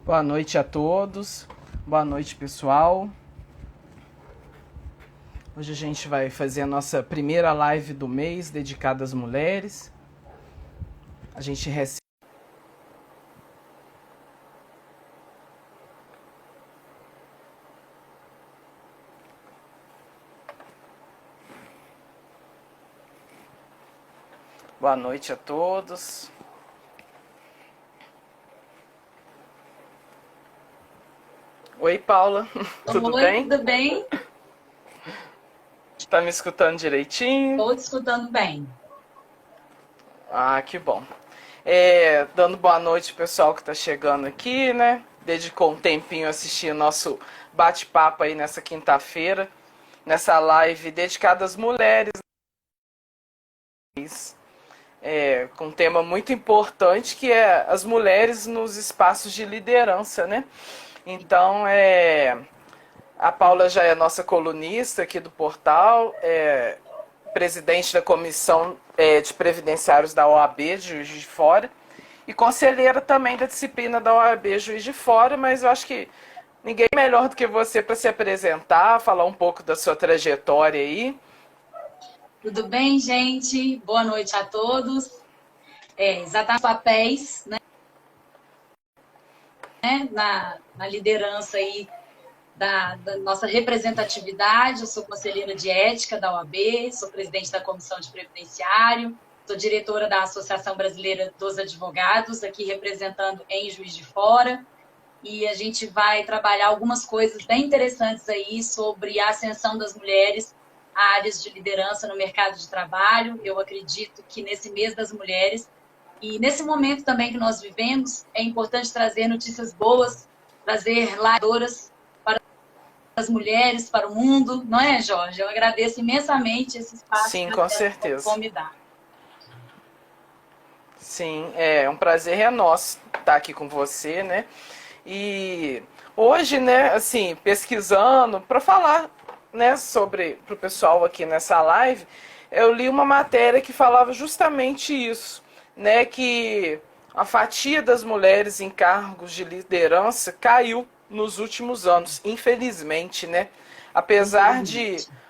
Boa noite a todos, boa noite pessoal. Hoje a gente vai fazer a nossa primeira live do mês dedicada às mulheres. A gente recebe. Boa noite a todos. Oi, Paula, tudo bem? Tudo bem? Tá me escutando direitinho? Estou te escutando bem. Ah, que bom. Dando boa noite pro pessoal que tá chegando aqui, né? Dedicou um tempinho a assistir o nosso bate-papo aí nessa quinta-feira, nessa live dedicada às mulheres. Com um tema muito importante que é as mulheres nos espaços de liderança, né? Então, a Paula já é nossa colunista aqui do portal, presidente da Comissão de Previdenciários da OAB de Juiz de Fora e conselheira também da disciplina da OAB Juiz de Fora, mas eu acho que ninguém melhor do que você para se apresentar, falar um pouco da sua trajetória aí. Tudo bem, gente? Boa noite a todos. Exatamente papéis, né? Na liderança aí da nossa representatividade. Eu sou conselheira de ética da OAB, sou presidente da Comissão de Previdenciário, sou diretora da Associação Brasileira dos Advogados, aqui representando em Juiz de Fora. E a gente vai trabalhar algumas coisas bem interessantes aí sobre a ascensão das mulheres a áreas de liderança no mercado de trabalho. Eu acredito que nesse mês das mulheres e nesse momento também que nós vivemos, é importante trazer notícias boas, trazer lideranças para as mulheres, para o mundo, não é, Jorge? Eu agradeço imensamente esse espaço Sim, que com a certeza. Fome me dá. Sim, é um prazer é nosso estar aqui com você, né? E hoje, né, assim, pesquisando para falar, né, sobre pro pessoal aqui nessa live, eu li uma matéria que falava justamente isso, né, que a fatia das mulheres em cargos de liderança caiu nos últimos anos, infelizmente, né? Apesar de Infelizmente.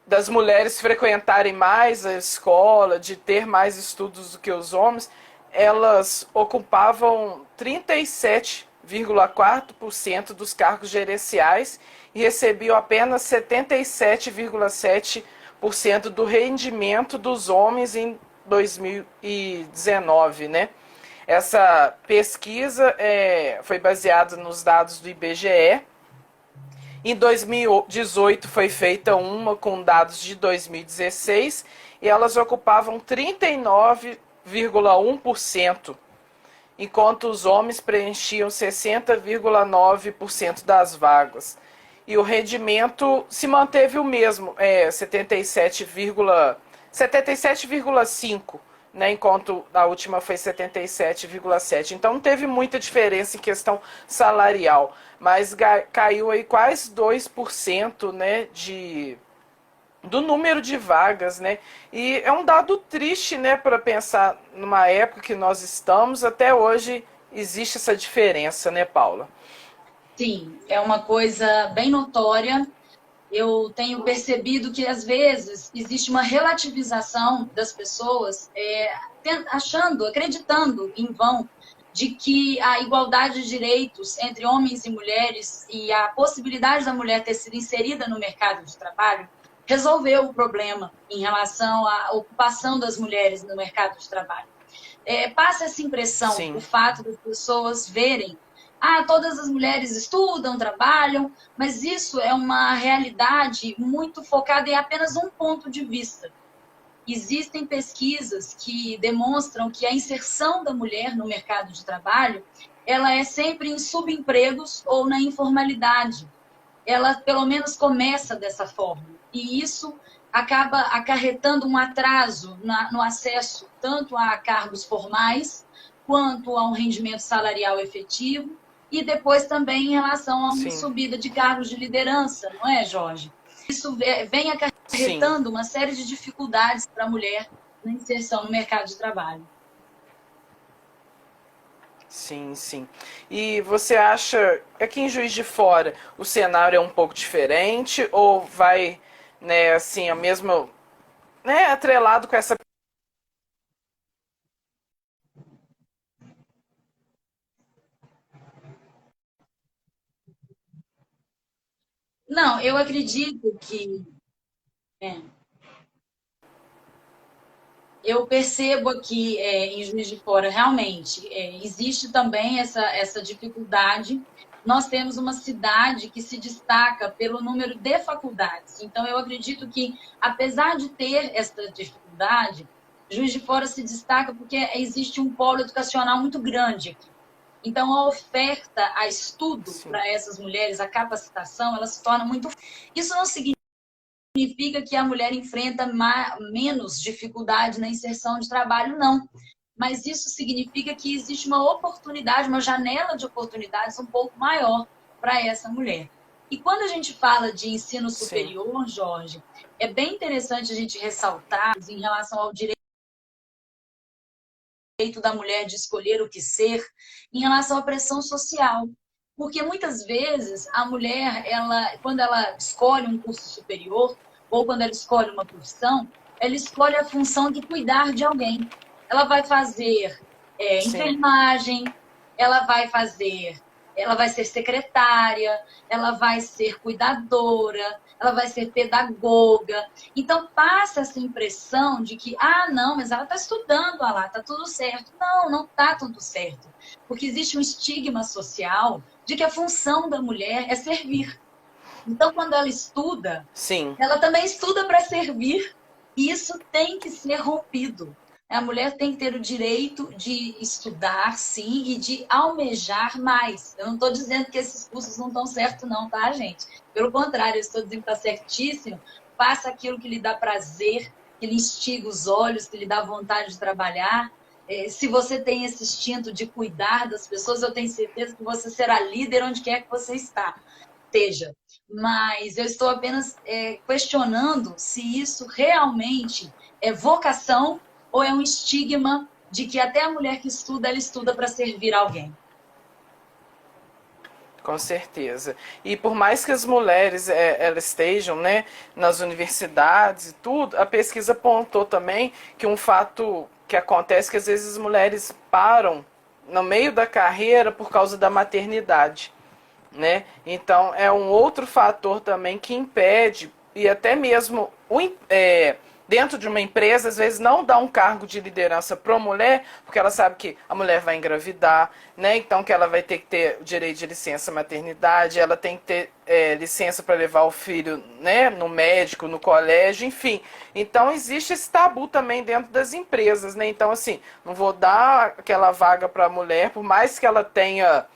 das mulheres frequentarem mais a escola, de ter mais estudos do que os homens, elas ocupavam 37,4% dos cargos gerenciais e recebiam apenas 77,7% do rendimento dos homens em 2019, né? Essa pesquisa foi baseada nos dados do IBGE. Em 2018 foi feita uma com dados de 2016 e elas ocupavam 39,1%, enquanto os homens preenchiam 60,9% das vagas. E o rendimento se manteve o mesmo, 77,5%, né, enquanto a última foi 77,7%. Então não teve muita diferença em questão salarial, mas caiu aí quase 2%, né, do número de vagas, né? E é um dado triste, né, para pensar numa época que nós estamos, até hoje existe essa diferença, né, Paula? Sim, é uma coisa bem notória. Eu tenho percebido que, às vezes, existe uma relativização das pessoas, achando, acreditando em vão, de que a igualdade de direitos entre homens e mulheres e a possibilidade da mulher ter sido inserida no mercado de trabalho resolveu o problema em relação à ocupação das mulheres no mercado de trabalho. Passa essa impressão, o Sim, fato das pessoas verem, todas as mulheres estudam, trabalham, mas isso é uma realidade muito focada em apenas um ponto de vista. Existem pesquisas que demonstram que a inserção da mulher no mercado de trabalho, ela é sempre em subempregos ou na informalidade. Ela, pelo menos, começa dessa forma. E isso acaba acarretando um atraso no acesso tanto a cargos formais, quanto a um rendimento salarial efetivo, e depois também em relação a uma sim, subida de cargos de liderança, não é, Jorge? Isso vem sim. acarretando uma série de dificuldades para a mulher na inserção no mercado de trabalho. Sim, sim. E você acha, aqui em Juiz de Fora, o cenário é um pouco diferente ou vai, né, assim, a mesma, né, atrelado com essa. Não, eu acredito que é, eu percebo aqui em Juiz de Fora, realmente, existe também essa dificuldade. Nós temos uma cidade que se destaca pelo número de faculdades. Então, eu acredito que, apesar de ter essa dificuldade, Juiz de Fora se destaca porque existe um polo educacional muito grande aqui. Então, a oferta a estudo Sim, para essas mulheres, a capacitação, ela se torna muito. Isso não significa que a mulher enfrenta menos dificuldade na inserção de trabalho, não. Mas isso significa que existe uma oportunidade, uma janela de oportunidades um pouco maior para essa mulher. E quando a gente fala de ensino sim, superior, Jorge, é bem interessante a gente ressaltar em relação ao direito da mulher de escolher o que ser, em relação à pressão social. Porque muitas vezes a mulher, quando ela escolhe um curso superior, ou quando ela escolhe uma profissão, ela escolhe a função de cuidar de alguém. Ela vai fazer sim. enfermagem, ela vai fazer, ela vai ser secretária, ela vai ser cuidadora, ela vai ser pedagoga. Então passa essa impressão de que, não, mas ela está estudando, lá, está tudo certo. Não, não está tudo certo. Porque existe um estigma social de que a função da mulher é servir. Então, quando Sim, ela também estuda para servir, e isso tem que ser rompido. A mulher tem que ter o direito de estudar, sim, e de almejar mais. Eu não estou dizendo que esses cursos não estão certos, não, tá, gente? Pelo contrário, eu estou dizendo que está certíssimo. Faça aquilo que lhe dá prazer, que lhe instiga os olhos, que lhe dá vontade de trabalhar. Se você tem esse instinto de cuidar das pessoas, eu tenho certeza que você será líder onde quer que você esteja. Mas eu estou apenas questionando se isso realmente é vocação ou é um estigma de que até a mulher que estuda, ela estuda para servir alguém. com certeza. E por mais que as mulheres elas estejam, né, nas universidades e tudo, a pesquisa apontou também que um fato que acontece é que às vezes as mulheres param no meio da carreira por causa da maternidade, né? Então é um outro fator também que impede e até mesmo dentro de uma empresa às vezes não dá um cargo de liderança para a mulher porque ela sabe que a mulher vai engravidar, né? Então que ela vai ter que ter o direito de licença maternidade, ela tem que ter licença para levar o filho, né? No médico, no colégio, enfim. Então existe esse tabu também dentro das empresas, né? Então assim, não vou dar aquela vaga para a mulher por mais que ela tenha,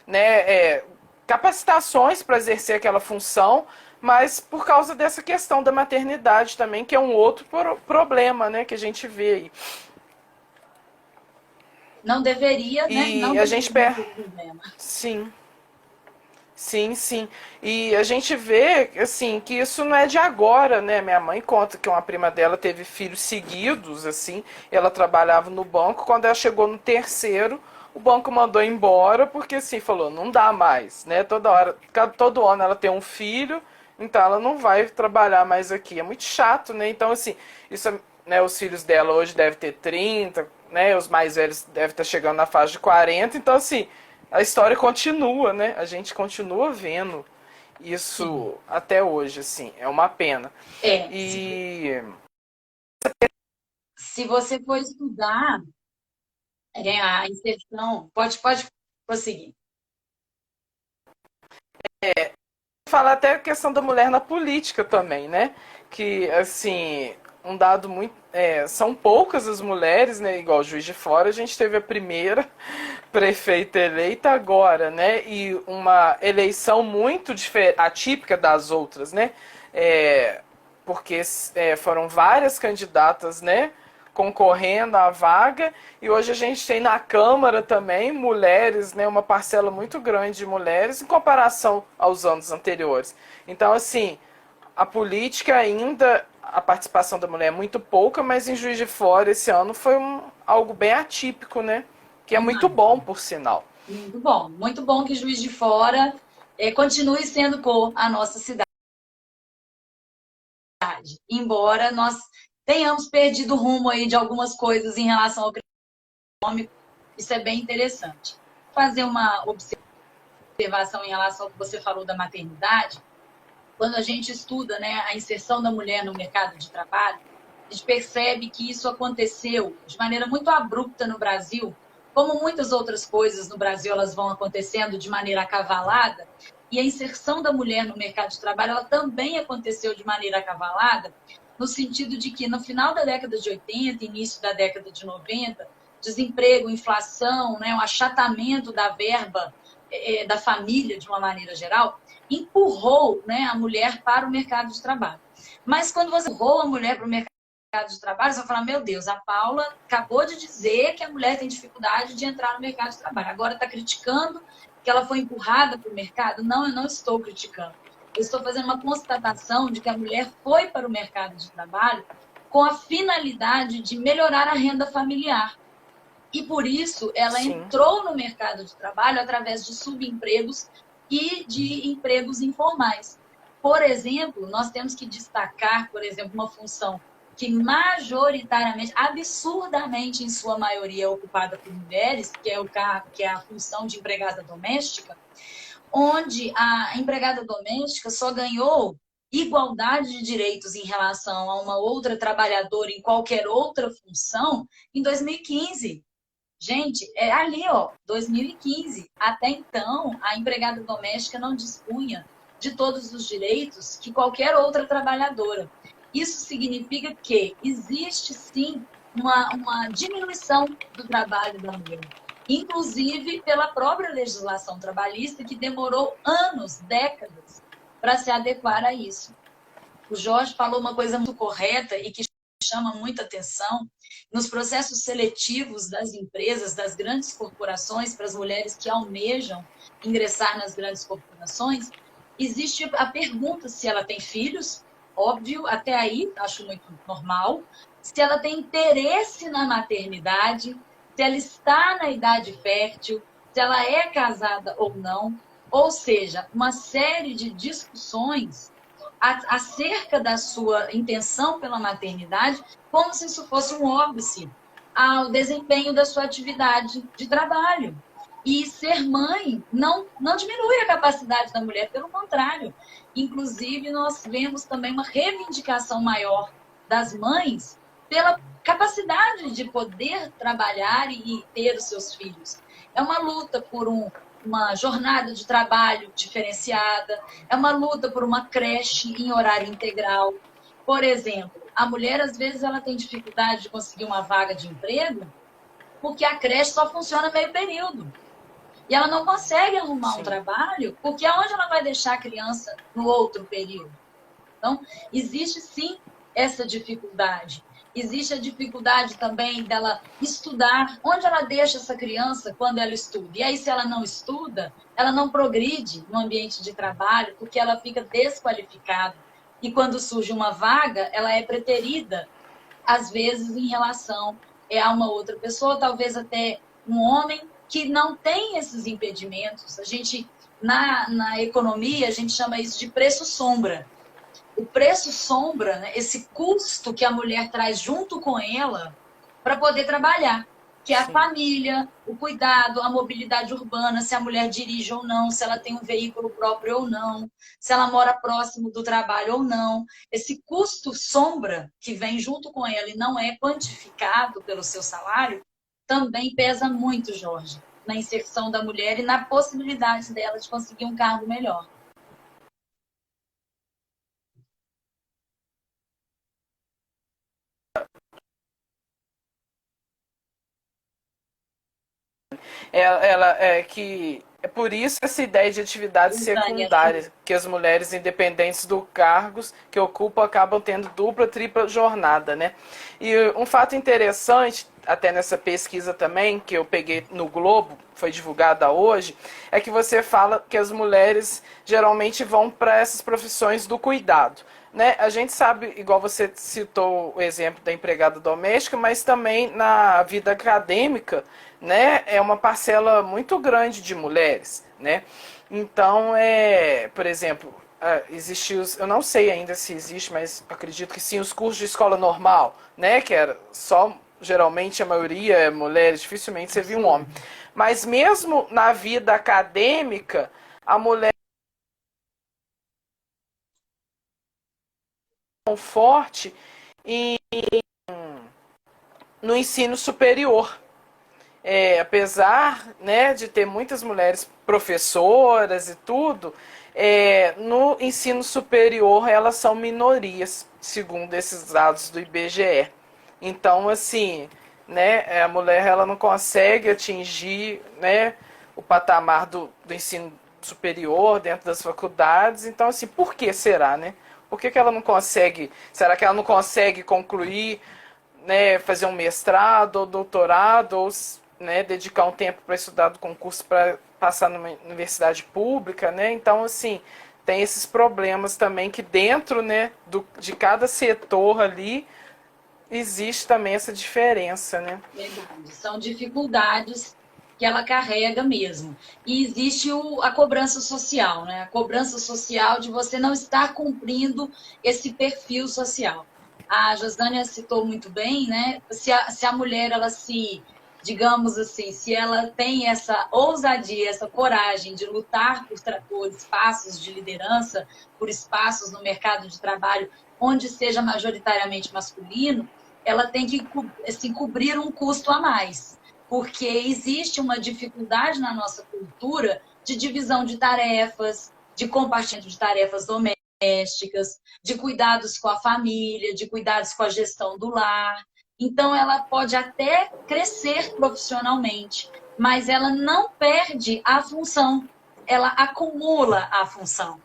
né? Capacitações para exercer aquela função, mas por causa dessa questão da maternidade também, que é um outro problema, né, que a gente vê aí. Não deveria, né? Não E a gente deveria ser um problema. sim, sim, sim. E a gente vê assim que isso não é de agora, né? Minha mãe conta que uma prima dela teve filhos seguidos, assim. Ela trabalhava no banco, quando ela chegou no terceiro, o banco mandou embora porque assim falou, não dá mais, né? Toda hora, todo ano ela tem um filho, então ela não vai trabalhar mais aqui. É muito chato, né? Então assim, isso, né, os filhos dela hoje devem ter 30, né? Os mais velhos devem estar chegando na fase de 40, então assim, a história continua, né? A gente continua vendo Sim. isso até hoje, assim, é uma pena. É, E se você for estudar a inserção, pode prosseguir. falar até a questão da mulher na política também, né? Que, assim, um dado muito. São poucas as mulheres, né? Igual Juiz de Fora, a gente teve a primeira prefeita eleita agora, né? E uma eleição muito atípica das outras, né? Porque foram várias candidatas, né? Concorrendo à vaga e hoje a gente tem na Câmara também mulheres, né, uma parcela muito grande de mulheres em comparação aos anos anteriores. Então, assim, a política ainda, a participação da mulher é muito pouca, mas em Juiz de Fora esse ano foi algo bem atípico, né, que é muito bom, por sinal. Muito bom que Juiz de Fora continue sendo a nossa cidade. Embora nós tenhamos perdido o rumo aí de algumas coisas em relação ao econômico, isso é bem interessante. Fazer uma observação em relação ao que você falou da maternidade, quando a gente estuda, né, a inserção da mulher no mercado de trabalho, a gente percebe que isso aconteceu de maneira muito abrupta no Brasil, como muitas outras coisas no Brasil, elas vão acontecendo de maneira acavalada, e a inserção da mulher no mercado de trabalho, ela também aconteceu de maneira acavalada, no sentido de que no final da década de 80, início da década de 90, desemprego, inflação, né, um achatamento da verba da família, de uma maneira geral, empurrou, né, a mulher para o mercado de trabalho. Mas quando você empurrou a mulher para o mercado de trabalho, você vai falar, meu Deus, a Paula acabou de dizer que a mulher tem dificuldade de entrar no mercado de trabalho. Agora está criticando que ela foi empurrada para o mercado? Não, eu não estou criticando. Eu estou fazendo uma constatação de que a mulher foi para o mercado de trabalho com a finalidade de melhorar a renda familiar. E por isso ela entrou no mercado de trabalho através de subempregos e de empregos informais. Por exemplo, nós temos que destacar, por exemplo, uma função que majoritariamente, absurdamente, em sua maioria, é ocupada por mulheres, que é a função de empregada doméstica, onde a empregada doméstica só ganhou igualdade de direitos em relação a uma outra trabalhadora em qualquer outra função em 2015. Gente, é ali, ó, 2015. Até então, a empregada doméstica não dispunha de todos os direitos que qualquer outra trabalhadora. Isso significa que existe, sim, uma diminuição do trabalho da mulher, inclusive pela própria legislação trabalhista, que demorou anos, décadas, para se adequar a isso. O Jorge falou uma coisa muito correta e que chama muita atenção. Nos processos seletivos das empresas, das grandes corporações, para as mulheres que almejam ingressar nas grandes corporações, existe a pergunta se ela tem filhos, óbvio, até aí acho muito normal, se ela tem interesse na maternidade, se ela está na idade fértil, se ela é casada ou não, ou seja, uma série de discussões acerca da sua intenção pela maternidade, como se isso fosse um óbice ao desempenho da sua atividade de trabalho. E ser mãe não diminui a capacidade da mulher, pelo contrário. Inclusive, nós vemos também uma reivindicação maior das mães pela capacidade de poder trabalhar e ter os seus filhos. É uma luta por uma jornada de trabalho diferenciada, é uma luta por uma creche em horário integral. Por exemplo, a mulher, às vezes, ela tem dificuldade de conseguir uma vaga de emprego porque a creche só funciona meio período. E ela não consegue arrumar um trabalho porque aonde ela vai deixar a criança no outro período? Então, existe sim essa dificuldade. Existe a dificuldade também dela estudar. Onde ela deixa essa criança quando ela estuda? E aí, se ela não estuda, ela não progride no ambiente de trabalho porque ela fica desqualificada. E quando surge uma vaga, ela é preterida, às vezes, em relação a uma outra pessoa, talvez até um homem que não tem esses impedimentos. A gente, na economia, a gente chama isso de preço sombra. O preço sombra, né, esse custo que a mulher traz junto com ela para poder trabalhar, que é a família, o cuidado, a mobilidade urbana, se a mulher dirige ou não, se ela tem um veículo próprio ou não, se ela mora próximo do trabalho ou não. Esse custo sombra que vem junto com ela e não é quantificado pelo seu salário, também pesa muito, Jorge, na inserção da mulher e na possibilidade dela de conseguir um cargo melhor. É por isso essa ideia de atividade secundária, que as mulheres independentes do cargos que ocupam acabam tendo dupla, tripla jornada, né? E um fato interessante, até nessa pesquisa também, que eu peguei no Globo, foi divulgada hoje, é que você fala que as mulheres geralmente vão para essas profissões do cuidado. né, a gente sabe, igual você citou o exemplo da empregada doméstica, mas também na vida acadêmica, né, é uma parcela muito grande de mulheres, né? Então, por exemplo, existiu, eu não sei ainda se existe, mas acredito que sim, os cursos de escola normal, né, que era só, geralmente a maioria é mulheres, dificilmente você viu um homem. Mas mesmo na vida acadêmica, a mulher é forte e no ensino superior. Apesar, né, de ter muitas mulheres professoras e tudo, no ensino superior elas são minorias, segundo esses dados do IBGE. Então, assim, né, a mulher ela não consegue atingir, né, o patamar do ensino superior dentro das faculdades. Então, assim, por que será, né? Por que ela não consegue? Será que ela não consegue concluir, né, fazer um mestrado ou doutorado, ou, né, dedicar um tempo para estudar do concurso para passar numa universidade pública, né? Então, assim, tem esses problemas também que dentro, né, de cada setor ali existe também essa diferença, né? Verdade. São dificuldades que ela carrega mesmo. E existe a cobrança social, né? A cobrança social de você não estar cumprindo esse perfil social. A Josânia citou muito bem, né? Se a mulher, ela se, digamos assim, se ela tem essa ousadia, essa coragem de lutar por espaços de liderança, por espaços no mercado de trabalho onde seja majoritariamente masculino, ela tem que assim, cobrir um custo a mais, porque existe uma dificuldade na nossa cultura de divisão de tarefas, de compartilhamento de tarefas domésticas, de cuidados com a família, de cuidados com a gestão do lar. Então, ela pode até crescer profissionalmente, mas ela não perde a função, ela acumula a função.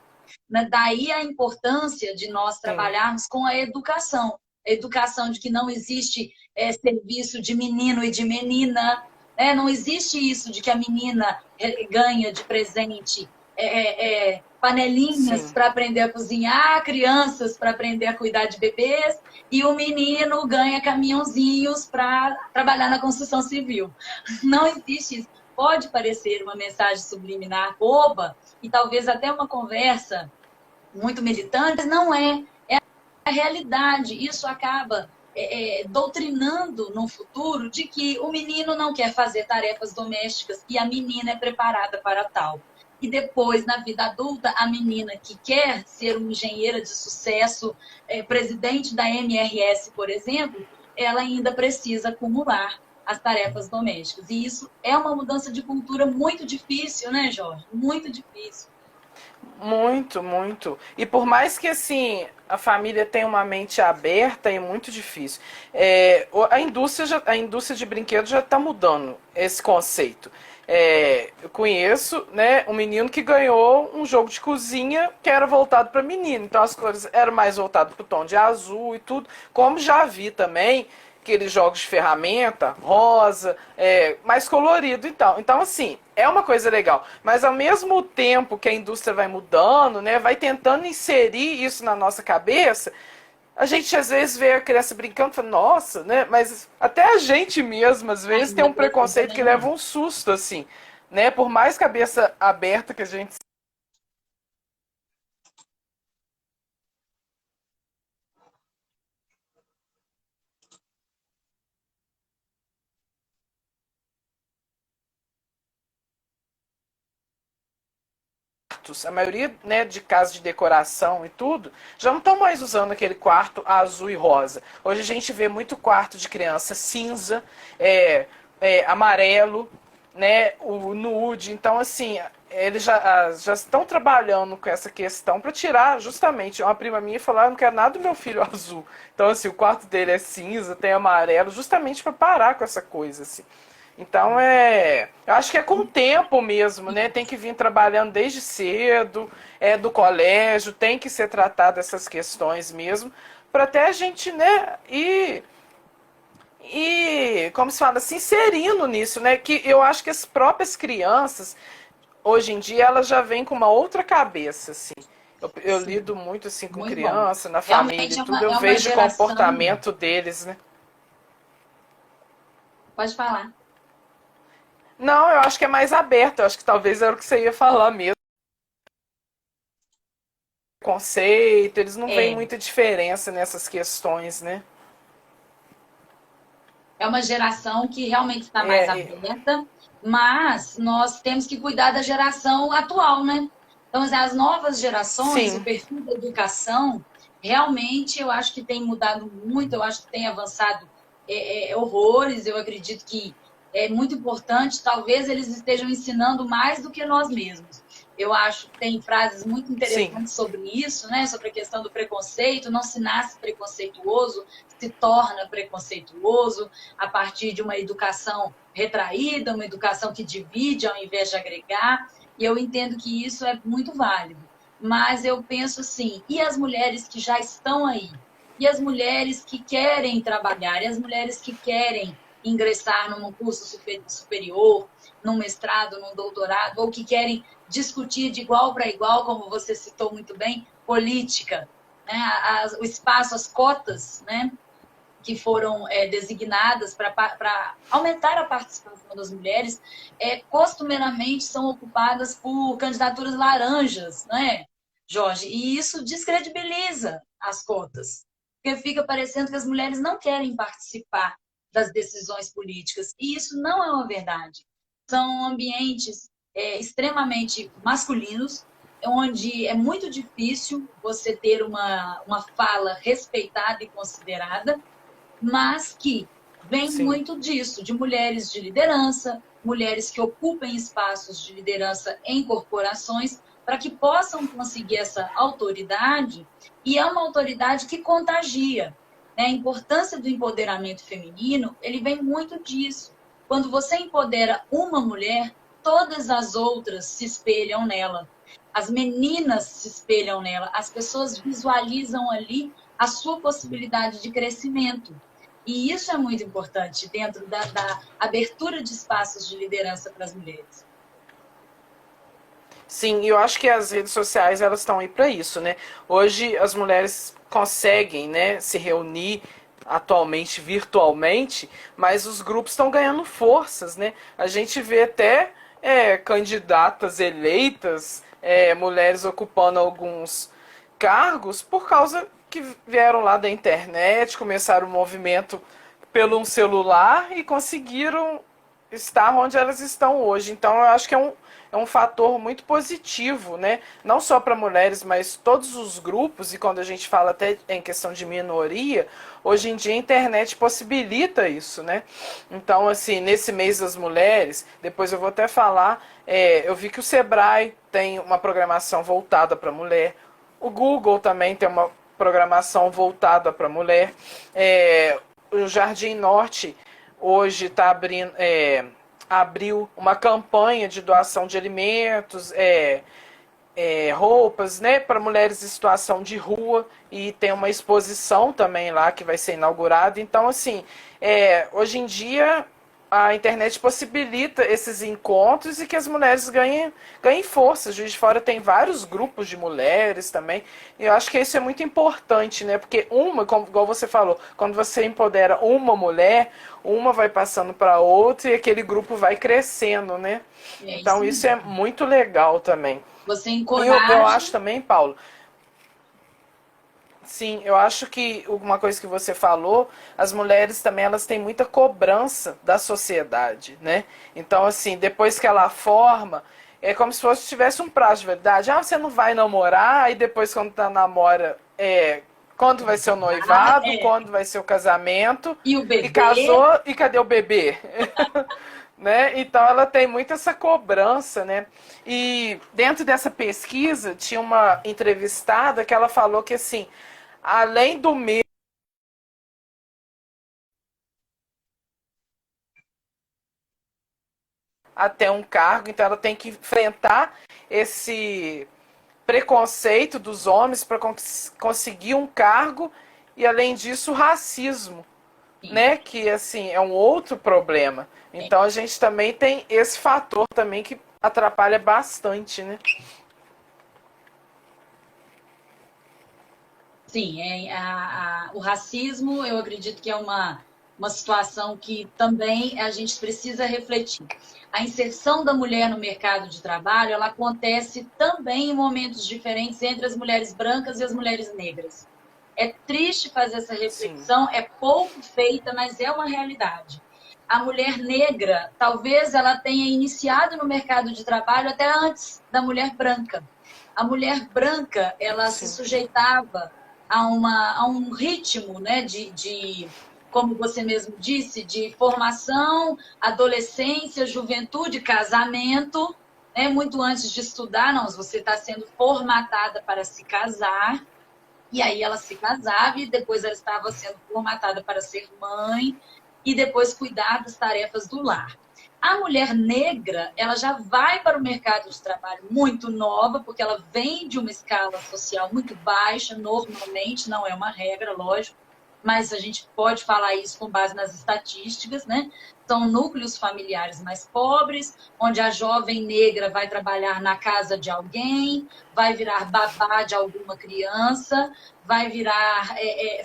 Daí a importância de nós Sim. trabalharmos com a educação. A educação de que não existe serviço de menino e de menina, né? Não existe isso de que a menina ganha de presente panelinhas Sim. para aprender a cozinhar, crianças para aprender a cuidar de bebês, e o menino ganha caminhãozinhos para trabalhar na construção civil. Não existe isso. Pode parecer uma mensagem subliminar boba, e talvez até uma conversa muito militante, mas não é. É a realidade. Isso acaba doutrinando no futuro de que o menino não quer fazer tarefas domésticas e a menina é preparada para tal. E depois, na vida adulta, a menina que quer ser uma engenheira de sucesso, presidente da MRS, por exemplo, ela ainda precisa acumular as tarefas domésticas. E isso é uma mudança de cultura muito difícil, né, Jorge? Muito difícil. Muito, muito. E por mais que assim a família tenha uma mente aberta, é muito difícil. A indústria de brinquedos já está mudando esse conceito. Eu conheço, né, um menino que ganhou um jogo de cozinha que era voltado para menino. Então as cores eram mais voltadas para o tom de azul e tudo. Como já vi também aqueles jogos de ferramenta, rosa, mais colorido então. Então, assim, é uma coisa legal. Mas ao mesmo tempo que a indústria vai mudando, né, vai tentando inserir isso na nossa cabeça, a gente às vezes vê a criança brincando e fala, nossa, né? Mas até a gente mesmo, às vezes, tem um preconceito que leva um susto, assim, né? Por mais cabeça aberta que a gente a maioria, né, de casas de decoração e tudo, já não estão mais usando aquele quarto azul e rosa. Hoje a gente vê muito quarto de criança cinza, amarelo, né, o nude. Então, assim, eles já estão trabalhando com essa questão para tirar justamente. Uma prima minha falou: eu não quero nada do meu filho azul. Então, assim, o quarto dele é cinza, tem amarelo, justamente para parar com essa coisa, assim. Então eu acho que é com o tempo mesmo, né? Tem que vir trabalhando desde cedo, do colégio, tem que ser tratado essas questões mesmo, para até a gente, né, e como se fala, se inserindo nisso, né? Que eu acho que as próprias crianças, hoje em dia, elas já vêm com uma outra cabeça, assim. Eu Sim, lido muito assim com muito bom. criança, na família Realmente e tudo, eu é uma vejo o geração. comportamento deles, né? Pode falar. Não, eu acho que é mais aberto, eu acho que talvez era o que você ia falar mesmo. Conceito, eles não veem É, muita diferença nessas questões, né? é uma geração que realmente está mais É, aberta, mas nós temos que cuidar da geração atual, né? Então, assim, as novas gerações, o sim, perfil da educação, realmente eu acho que tem mudado muito, eu acho que tem avançado horrores, eu acredito que é muito importante, talvez eles estejam ensinando mais do que nós mesmos. Eu acho que tem frases muito sim, interessantes sobre isso, né? Sobre a questão do preconceito, não se nasce preconceituoso, se torna preconceituoso a partir de uma educação retraída, uma educação que divide ao invés de agregar, e eu entendo que isso é muito válido. Mas eu penso assim, e as mulheres que já estão aí? E as mulheres que querem trabalhar? E as mulheres que querem ingressar num curso superior, num mestrado, num doutorado, ou que querem discutir de igual para igual, como você citou muito bem, política, né? O espaço, as cotas, né? Que foram designadas para aumentar a participação das mulheres, costumeiramente são ocupadas por candidaturas laranjas, né, Jorge? E isso descredibiliza as cotas, porque fica parecendo que as mulheres não querem participar das decisões políticas, e isso não é uma verdade. São ambientes extremamente masculinos, onde é muito difícil você ter uma fala respeitada e considerada, mas que vem sim. muito disso, de mulheres de liderança, mulheres que ocupem espaços de liderança em corporações, para que possam conseguir essa autoridade, e é uma autoridade que contagia. Né? A importância do empoderamento feminino, ele vem muito disso. Quando você empodera uma mulher, todas as outras se espelham nela. As meninas se espelham nela, as pessoas visualizam ali a sua possibilidade de crescimento. E isso é muito importante dentro da abertura de espaços de liderança para as mulheres. Sim, eu acho que as redes sociais elas estão aí para isso, né? Hoje as mulheres conseguem, né, se reunir atualmente virtualmente, mas os grupos estão ganhando forças, né? A gente vê até candidatas eleitas, mulheres ocupando alguns cargos por causa que vieram lá da internet, começaram o movimento pelo um celular e conseguiram estar onde elas estão hoje. Então eu acho que é um fator muito positivo, né? Não só para mulheres, mas todos os grupos, e quando a gente fala até em questão de minoria, hoje em dia a internet possibilita isso, né? Então, assim, nesse mês das mulheres, depois eu vou até falar, eu vi que o Sebrae tem uma programação voltada para mulher, o Google também tem uma programação voltada para mulher, o Jardim Norte hoje está abrindo, abriu uma campanha de doação de alimentos, roupas, né, para mulheres em situação de rua, e tem uma exposição também lá que vai ser inaugurada. Então, assim, hoje em dia a internet possibilita esses encontros e que as mulheres ganhem força. Juiz de Fora tem vários grupos de mulheres também. E eu acho que isso é muito importante, né? Porque como, igual você falou, quando você empodera uma mulher, uma vai passando para outra e aquele grupo vai crescendo, né? É Então isso isso é mesmo. muito legal também. Você E eu encoraja. acho também, Paulo, sim, eu acho que uma coisa que você falou, as mulheres também elas têm muita cobrança da sociedade, né? Então, assim, depois que ela forma, é como se fosse tivesse um prazo de verdade. Ah, você não vai namorar, aí depois quando tá namora, quando vai ser o noivado, É. quando vai ser o casamento, E o e bebê, casou, e cadê o bebê? Né? Então ela tem muito essa cobrança, né? E dentro dessa pesquisa tinha uma entrevistada que ela falou que assim, além do medo até um cargo, então ela tem que enfrentar esse preconceito dos homens para conseguir um cargo e além disso o racismo, sim, né? Que assim é um outro problema. Então a gente também tem esse fator também que atrapalha bastante, né? Sim, o racismo, eu acredito que é uma situação que também a gente precisa refletir. A inserção da mulher no mercado de trabalho, ela acontece também em momentos diferentes entre as mulheres brancas e as mulheres negras. É triste fazer essa Sim, reflexão, é pouco feita, mas é uma realidade. A mulher negra, talvez ela tenha iniciado no mercado de trabalho até antes da mulher branca. A mulher branca, ela se sim, sujeitava a um ritmo, né, como você mesmo disse, de formação, adolescência, juventude, casamento, né, muito antes de estudar, não, você está sendo formatada para se casar, e aí ela se casava e depois ela estava sendo formatada para ser mãe e depois cuidar das tarefas do lar. A mulher negra, ela já vai para o mercado de trabalho muito nova, porque ela vem de uma escala social muito baixa, normalmente, não é uma regra, lógico, mas a gente pode falar isso com base nas estatísticas, né? São núcleos familiares mais pobres, onde a jovem negra vai trabalhar na casa de alguém, vai virar babá de alguma criança, vai virar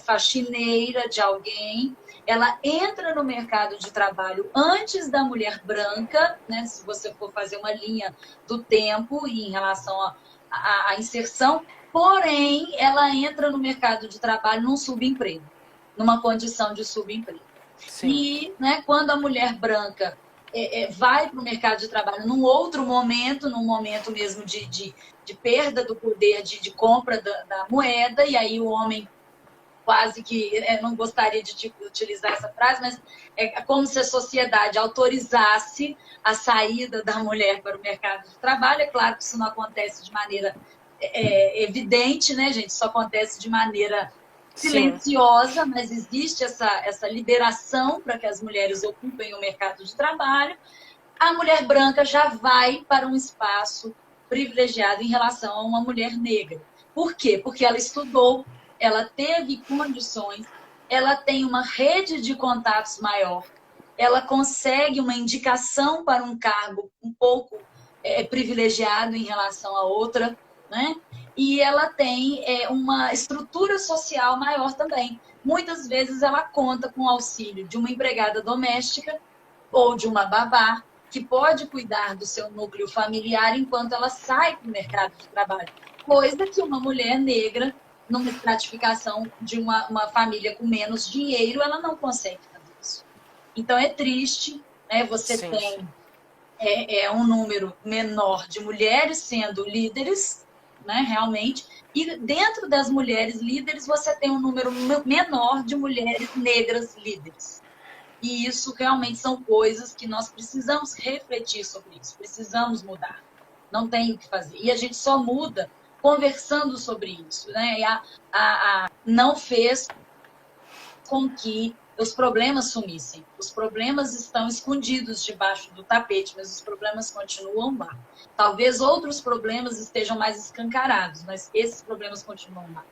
faxineira de alguém. Ela entra no mercado de trabalho antes da mulher branca, né? Se você for fazer uma linha do tempo em relação à inserção, porém, ela entra no mercado de trabalho num subemprego, numa condição de subemprego. sim, E né, quando a mulher branca vai para o mercado de trabalho num outro momento, num momento mesmo de perda do poder de compra da moeda, e aí o homem quase que, não gostaria de utilizar essa frase, mas é como se a sociedade autorizasse a saída da mulher para o mercado de trabalho. É claro que isso não acontece de maneira evidente, né, gente? Isso acontece de maneira sim, silenciosa, mas existe essa liberação para que as mulheres ocupem o mercado de trabalho. A mulher branca já vai para um espaço privilegiado em relação a uma mulher negra. Por quê? Porque ela estudou, ela teve condições, ela tem uma rede de contatos maior, ela consegue uma indicação para um cargo um pouco privilegiado em relação a outra, né? E ela tem uma estrutura social maior também. Muitas vezes ela conta com o auxílio de uma empregada doméstica ou de uma babá, que pode cuidar do seu núcleo familiar enquanto ela sai para o mercado de trabalho. Coisa que uma mulher negra, numa estratificação de uma família com menos dinheiro, ela não consegue fazer isso. Então é triste, né? Você sim, sim. tem um número menor de mulheres sendo líderes, né, realmente, e dentro das mulheres líderes você tem um número menor de mulheres negras líderes. E isso realmente são coisas que nós precisamos refletir sobre isso, precisamos mudar. Não tem o que fazer. E a gente só muda conversando sobre isso. Né? E não fez com que os problemas sumissem. Os problemas estão escondidos debaixo do tapete, mas os problemas continuam lá. Talvez outros problemas estejam mais escancarados, mas esses problemas continuam lá.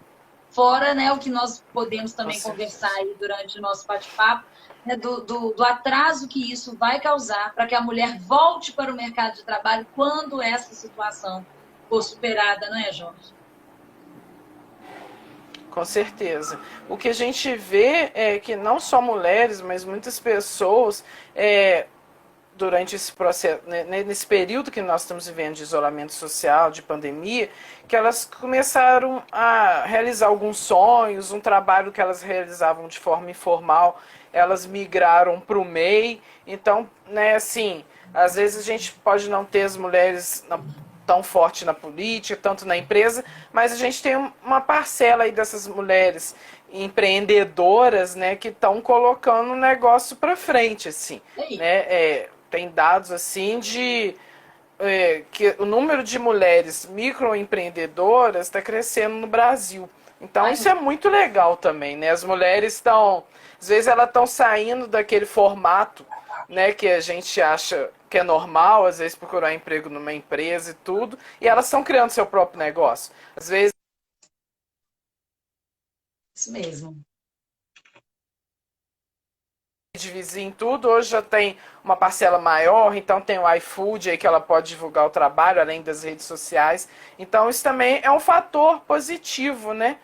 Fora, né, o que nós podemos Com também conversar certeza. aí durante o nosso bate-papo, né, do atraso que isso vai causar para que a mulher volte para o mercado de trabalho quando essa situação for superada, não é, Jorge? Com certeza. O que a gente vê é que não só mulheres, mas muitas pessoas, durante esse processo, né, nesse período que nós estamos vivendo de isolamento social, de pandemia, que elas começaram a realizar alguns sonhos, um trabalho que elas realizavam de forma informal, elas migraram para o MEI. Então, né, assim, às vezes a gente pode não ter as mulheres tão forte na política, tanto na empresa, mas a gente tem uma parcela aí dessas mulheres empreendedoras, né, que estão colocando o negócio para frente, assim, E aí? né? Tem dados assim de que o número de mulheres microempreendedoras está crescendo no Brasil. Então Ai, isso é muito legal também, né? As mulheres estão, às vezes elas estão saindo daquele formato, né, que a gente acha que é normal, às vezes procurar emprego numa empresa e tudo, e elas estão criando seu próprio negócio. Às vezes isso mesmo. de vizinho tudo, hoje já tem uma parcela maior, então tem o iFood aí que ela pode divulgar o trabalho, além das redes sociais. Então isso também é um fator positivo, né?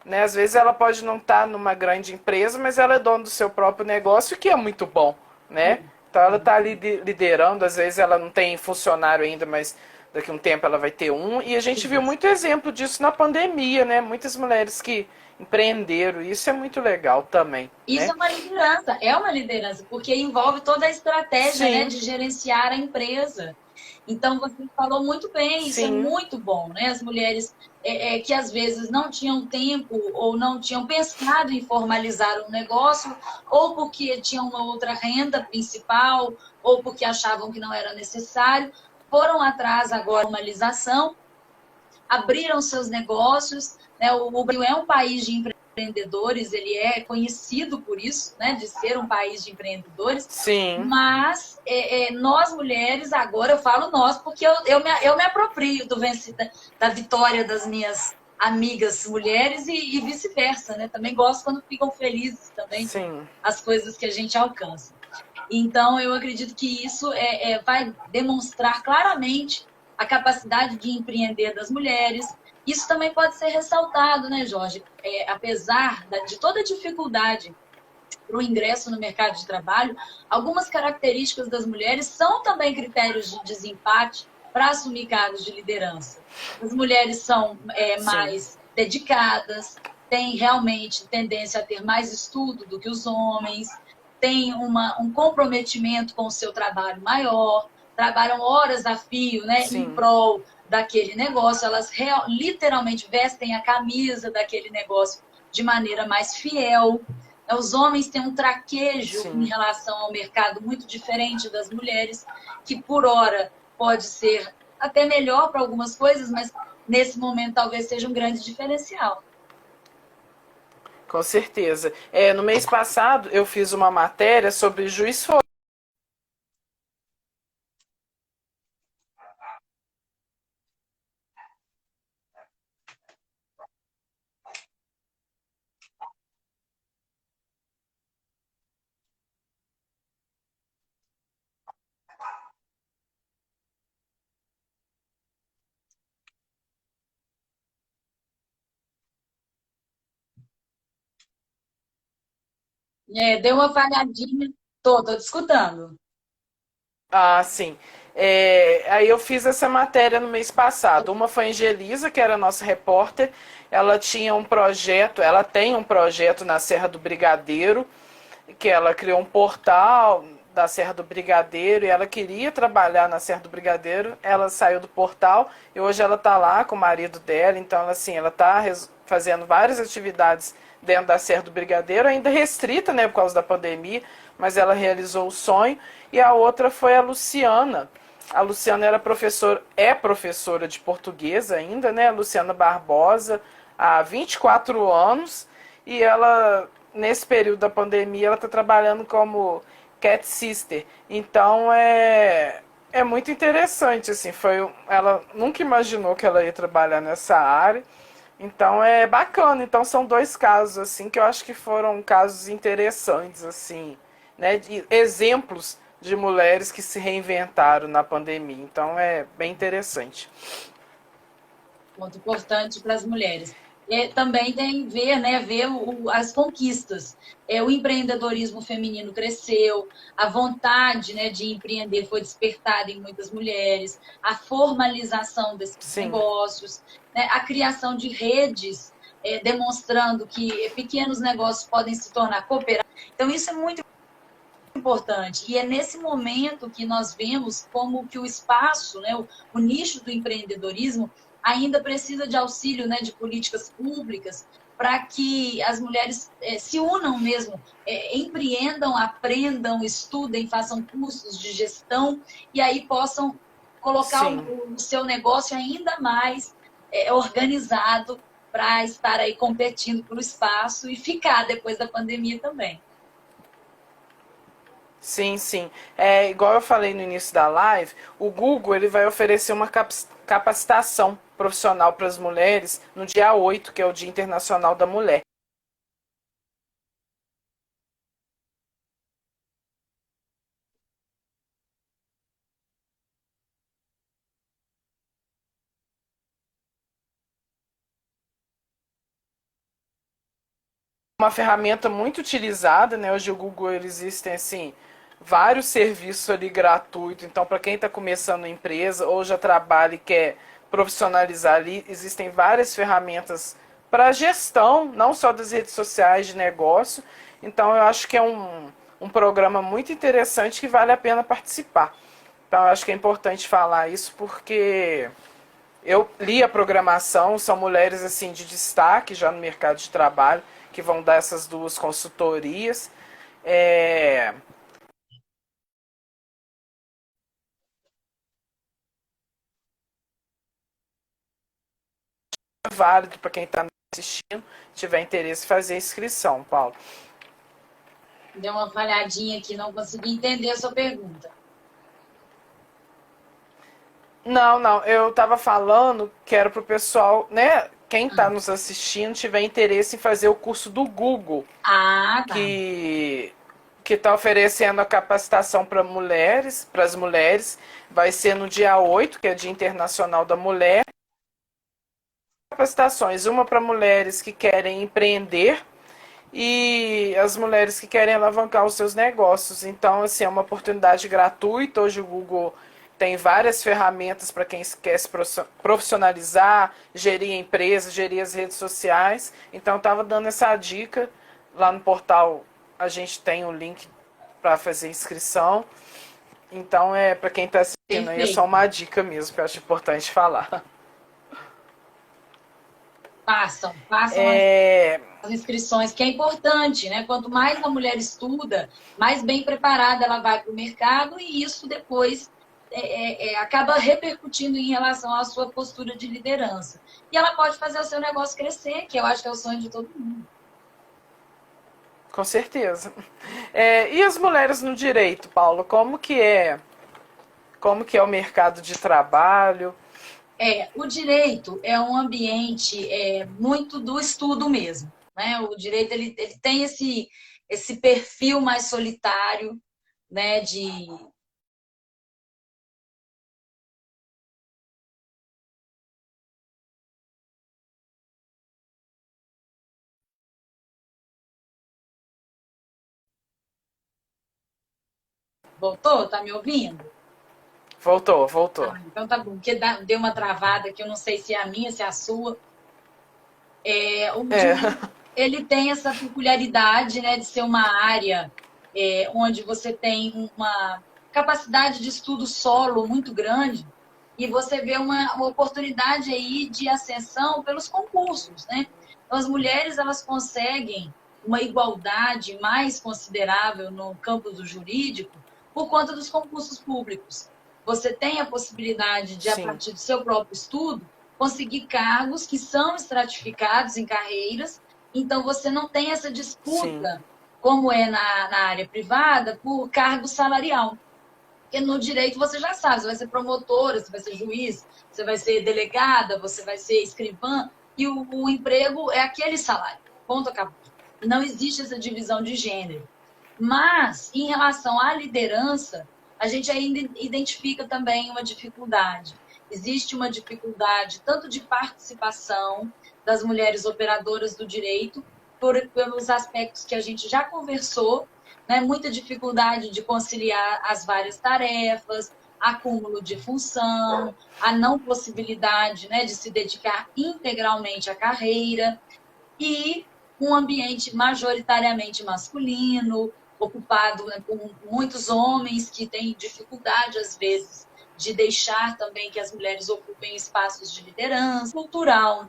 né? Às vezes ela pode não estar numa grande empresa, mas ela é dona do seu próprio negócio, que é muito bom, né? Então ela está liderando, às vezes ela não tem funcionário ainda, mas daqui a um tempo ela vai ter um. E a gente viu Isso. muito exemplo disso na pandemia, né? Muitas mulheres que empreenderam, isso é muito legal também, Isso né? é uma liderança, porque envolve toda a estratégia, né, Sim, de gerenciar a empresa. Então, você falou muito bem, isso é sim, muito bom, né? As mulheres que às vezes não tinham tempo ou não tinham pensado em formalizar um negócio, ou porque tinham uma outra renda principal, ou porque achavam que não era necessário, foram atrás agora da formalização, abriram seus negócios, né? O Brasil é um país de empreendedores, ele é conhecido por isso, né? De ser um país de empreendedores, sim, mas nós mulheres, agora eu falo nós, porque eu me aproprio da vitória das minhas amigas mulheres e vice-versa, né? Também gosto quando ficam felizes também com sim. as coisas que a gente alcança. Então, eu acredito que isso vai demonstrar claramente a capacidade de empreender das mulheres. Isso também pode ser ressaltado, né, Jorge? Apesar de toda a dificuldade para o ingresso no mercado de trabalho, algumas características das mulheres são também critérios de desempate para assumir cargos de liderança. As mulheres são Sim, mais dedicadas, têm realmente tendência a ter mais estudo do que os homens, têm um comprometimento com o seu trabalho maior, trabalham horas a fio, né, em sim, prol daquele negócio, elas literalmente vestem a camisa daquele negócio de maneira mais fiel. Os homens têm um traquejo em sim. relação ao mercado muito diferente das mulheres, que por hora pode ser até melhor para algumas coisas, mas nesse momento talvez seja um grande diferencial. Com certeza. No mês passado eu fiz uma matéria sobre juiz. Deu uma falhadinha. Tô te escutando. Ah, sim. Aí eu fiz essa matéria no mês passado. Uma foi a Angelisa, que era nossa repórter. Ela tinha um projeto, ela tem um projeto na Serra do Brigadeiro, que ela criou um portal da Serra do Brigadeiro e ela queria trabalhar na Serra do Brigadeiro. Ela saiu do portal e hoje ela está lá com o marido dela. Então, assim, ela está fazendo várias atividades dentro da Serra do Brigadeiro, ainda restrita, né, por causa da pandemia, mas ela realizou o sonho. E a outra foi a Luciana. A Luciana é professora de português ainda, né? A Luciana Barbosa, há 24 anos. E ela, nesse período da pandemia, ela está trabalhando como cat sister. Então é muito interessante, assim. Ela nunca imaginou que ela ia trabalhar nessa área. Então é bacana. Então são dois casos assim que eu acho que foram casos interessantes assim, né, de exemplos de mulheres que se reinventaram na pandemia. Então é bem interessante. Ponto importante para as mulheres. Também tem ver, né, ver as conquistas. O empreendedorismo feminino cresceu, a vontade, né, de empreender foi despertada em muitas mulheres, a formalização desses Sim, negócios, né, a criação de redes, demonstrando que pequenos negócios podem se tornar cooperativos. Então, isso é muito importante. E é nesse momento que nós vemos como que o espaço, né, o nicho do empreendedorismo ainda precisa de auxílio, né, de políticas públicas para que as mulheres se unam mesmo, empreendam, aprendam, estudem, façam cursos de gestão e aí possam colocar sim. o seu negócio ainda mais organizado para estar aí competindo por espaço e ficar depois da pandemia também. Sim, sim. É, igual eu falei no início da live, o Google ele vai oferecer uma capacitação profissional para as mulheres no dia 8, que é o Dia Internacional da Mulher. uma ferramenta muito utilizada, né? Hoje o Google existem assim vários serviços ali gratuitos. Então, para quem está começando a empresa ou já trabalha e quer profissionalizar ali, existem várias ferramentas para gestão, não só das redes sociais de negócio. Então, eu acho que é um programa muito interessante que vale a pena participar. Então, eu acho que é importante falar isso porque eu li a programação, são mulheres assim de destaque já no mercado de trabalho que vão dar essas duas consultorias. É válido para quem está assistindo, tiver interesse, fazer a inscrição, Paulo. Deu uma falhadinha aqui, não consegui entender a sua pergunta. Não, não, eu estava falando que era para o pessoal, né? Quem está nos assistindo tiver interesse em fazer o curso do Google, Ah, tá. que está oferecendo a capacitação para as mulheres, vai ser no dia 8, que é Dia Internacional da Mulher. Capacitações, uma para mulheres que querem empreender e as mulheres que querem alavancar os seus negócios. Então, assim, é uma oportunidade gratuita. Hoje o Google tem várias ferramentas para quem quer se profissionalizar, gerir a empresa, gerir as redes sociais. Então, eu estava dando essa dica. Lá no portal a gente tem o link para fazer inscrição. Então, é para quem está assistindo aí, é só Perfeito. uma dica mesmo que eu acho importante falar. Façam É, as inscrições, que é importante, né? Quanto mais a mulher estuda, mais bem preparada ela vai para o mercado e isso depois acaba repercutindo em relação à sua postura de liderança. E ela pode fazer o seu negócio crescer, que eu acho que é o sonho de todo mundo. com certeza. E as mulheres no direito, Paulo, como que é o mercado de trabalho? O direito é um ambiente muito do estudo mesmo, né? O direito ele tem esse perfil mais solitário, né? Voltou? Tá me ouvindo? Voltou, voltou. Então tá bom, porque deu uma travada que eu não sei se é a minha, se é a sua. O É, direito, ele tem essa peculiaridade, né, de ser uma área onde você tem uma capacidade de estudo solo muito grande e você vê uma oportunidade aí de ascensão pelos concursos, né? Então, as mulheres, elas conseguem uma igualdade mais considerável no campo do jurídico por conta dos concursos públicos. Você tem a possibilidade de, a sim, partir do seu próprio estudo, conseguir cargos que são estratificados em carreiras, então você não tem essa sim, disputa, como é na área privada, por cargo salarial. Porque no direito você já sabe, você vai ser promotora, você vai ser juiz, você vai ser delegada, você vai ser escrivã, e o emprego é aquele salário. Ponto, acabou. Não existe essa divisão de gênero. Mas, em relação à liderança, a gente ainda identifica também uma dificuldade. Existe uma dificuldade tanto de participação das mulheres operadoras do direito, pelos aspectos que a gente já conversou, né? Muita dificuldade de conciliar as várias tarefas, acúmulo de função, a não possibilidade, né, de se dedicar integralmente à carreira e um ambiente majoritariamente masculino, ocupado, né, por muitos homens que têm dificuldade, às vezes, de deixar também que as mulheres ocupem espaços de liderança, cultural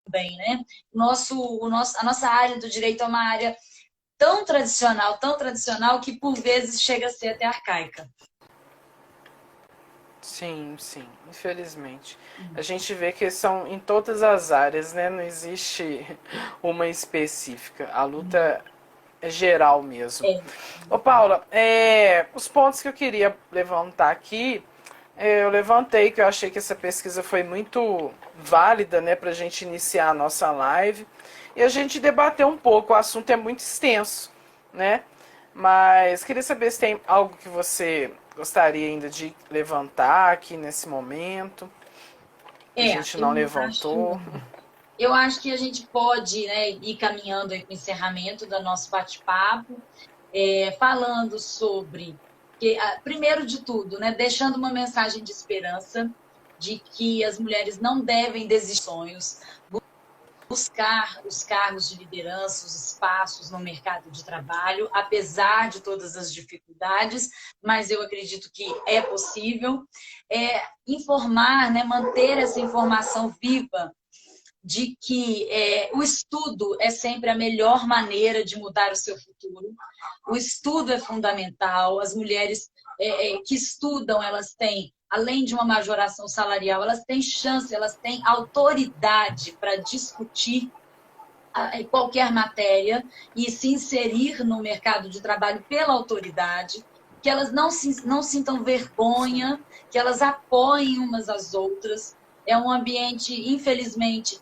também, né? A nossa área do direito é uma área tão tradicional, que por vezes chega a ser até arcaica. sim, sim, infelizmente. A gente vê que são em todas as áreas, né? Não existe uma específica. A luta é geral mesmo. É, Ô, Paula, os pontos que eu queria levantar aqui, eu levantei que eu achei que essa pesquisa foi muito válida, né, para a gente iniciar a nossa live e a gente debater um pouco. O assunto é muito extenso, né? Mas queria saber se tem algo que você gostaria ainda de levantar aqui nesse momento, que a gente não eu acho levantou. Eu acho que a gente pode, né, ir caminhando aí para o encerramento do nosso bate-papo, falando sobre, primeiro de tudo, né, deixando uma mensagem de esperança de que as mulheres não devem desistir dos sonhos, buscar os cargos de liderança, os espaços no mercado de trabalho, apesar de todas as dificuldades, mas eu acredito que é possível. Informar, né, manter essa informação viva de que o estudo é sempre a melhor maneira de mudar o seu futuro. O estudo é fundamental. As mulheres que estudam, elas têm, além de uma majoração salarial, elas têm chance, elas têm autoridade para discutir qualquer matéria e se inserir no mercado de trabalho pela autoridade, que elas não sintam vergonha, que elas apoiem umas às outras. É um ambiente, infelizmente,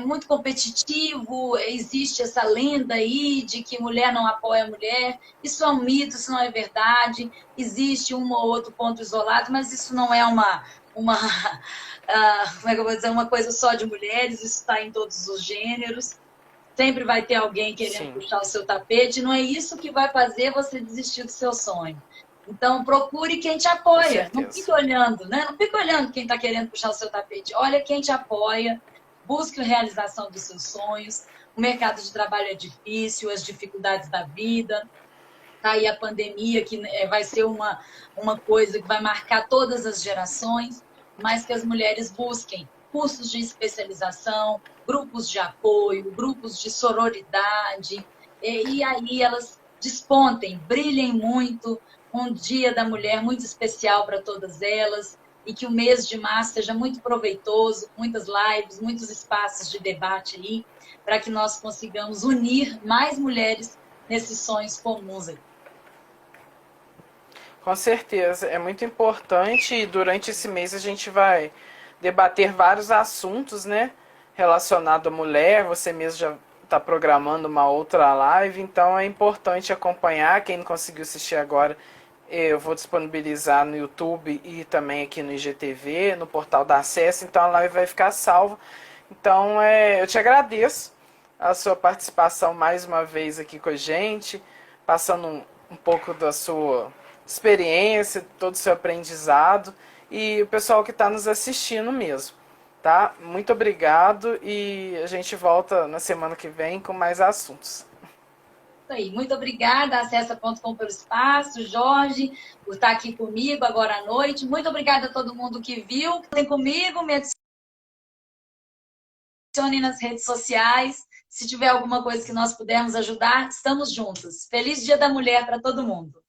muito competitivo, existe essa lenda aí de que mulher não apoia mulher. Isso é um mito, isso não é verdade. Existe um ou outro ponto isolado, mas isso não é uma como é que eu vou dizer, uma coisa só de mulheres, isso está em todos os gêneros. Sempre vai ter alguém querendo Sim, puxar o seu tapete, não é isso que vai fazer você desistir do seu sonho. Então, procure quem te com apoia. Não fique certeza. olhando, né? Não fique olhando quem está querendo puxar o seu tapete. Olha quem te apoia, busque a realização dos seus sonhos. O mercado de trabalho é difícil, as dificuldades da vida. Está aí a pandemia, que vai ser uma coisa que vai marcar todas as gerações, mas que as mulheres busquem cursos de especialização, grupos de apoio, grupos de sororidade, e aí elas despontem, brilhem muito, um dia da mulher muito especial para todas elas, e que o mês de março seja muito proveitoso, muitas lives, muitos espaços de debate aí, para que nós consigamos unir mais mulheres nesses sonhos comuns aí. Com certeza, é muito importante e durante esse mês a gente vai debater vários assuntos, né, relacionado à mulher. Você mesmo já está programando uma outra live, então é importante acompanhar. Quem não conseguiu assistir agora, eu vou disponibilizar no YouTube e também aqui no IGTV, no portal da Acesso, então a live vai ficar salva. Então, eu te agradeço a sua participação mais uma vez aqui com a gente, passando um pouco da sua experiência, todo o seu aprendizado e o pessoal que está nos assistindo mesmo, tá? Muito obrigado e a gente volta na semana que vem com mais assuntos. Aí. Muito obrigada, acessa.com pelo espaço, Jorge, por estar aqui comigo agora à noite. Muito obrigada a todo mundo que viu, que tem comigo, me adicione nas redes sociais. Se tiver alguma coisa que nós pudermos ajudar, estamos juntos. Feliz Dia da Mulher para todo mundo.